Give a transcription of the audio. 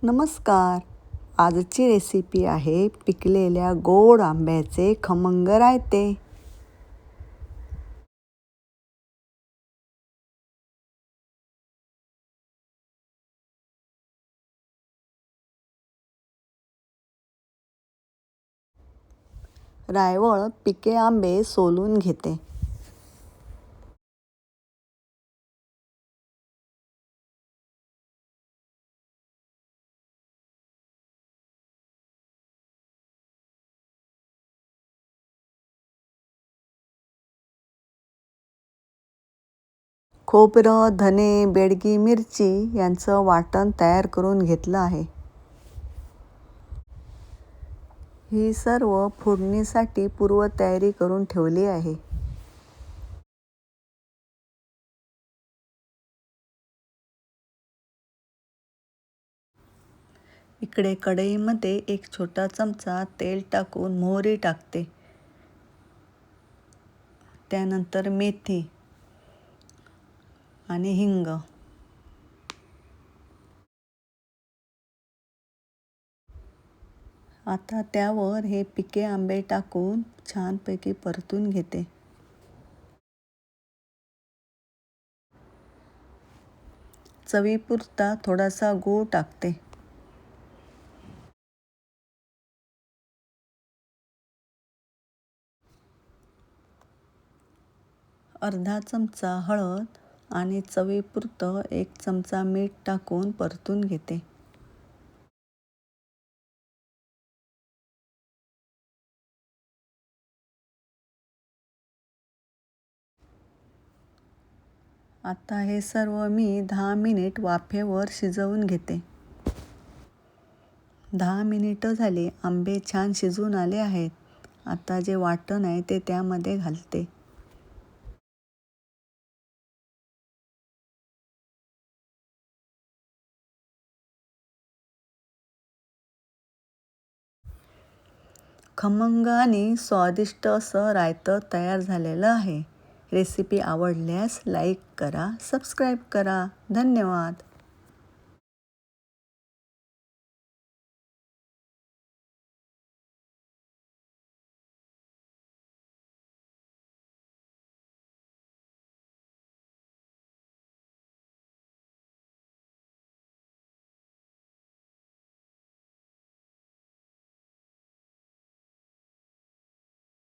नमस्कार. आजची रेसिपी आहे पिकलेल्या गोड आंब्याचे खमंग रायते. रायवळ पिके आंबे सोलून घेते. खोबरं, धने, बेडगी मिरची यांचं वाटण तयार करून घेतलं आहे. ही सर्व फोडणीसाठी पूर्वतयारी करून ठेवली आहे. इकडे कढईमध्ये एक छोटा चमचा तेल टाकून मोहरी टाकते. त्यानंतर मेथी आणि हिंग. आता त्यावर हे पिके आंबे टाकून छानपैकी परतून घेते. चवीपुरता थोडासा गूळ टाकते. अर्धा चमचा हळद आणि चवीपुरतं 1 चमचा मीठ टाकून परतून घेते. आता हे सर्व मी 10 मिनिट वाफेवर शिजवून घेते. 10 मिनिटं झाली. आंबे छान शिजून आले आहेत. आता जे वाटण आहे ते त्यामध्ये घालते. खमंग आणि स्वादिष्ट असं रायतं तयार झालेलं आहे. रेसिपी आवडल्यास लाईक करा, सबस्क्राईब करा. धन्यवाद.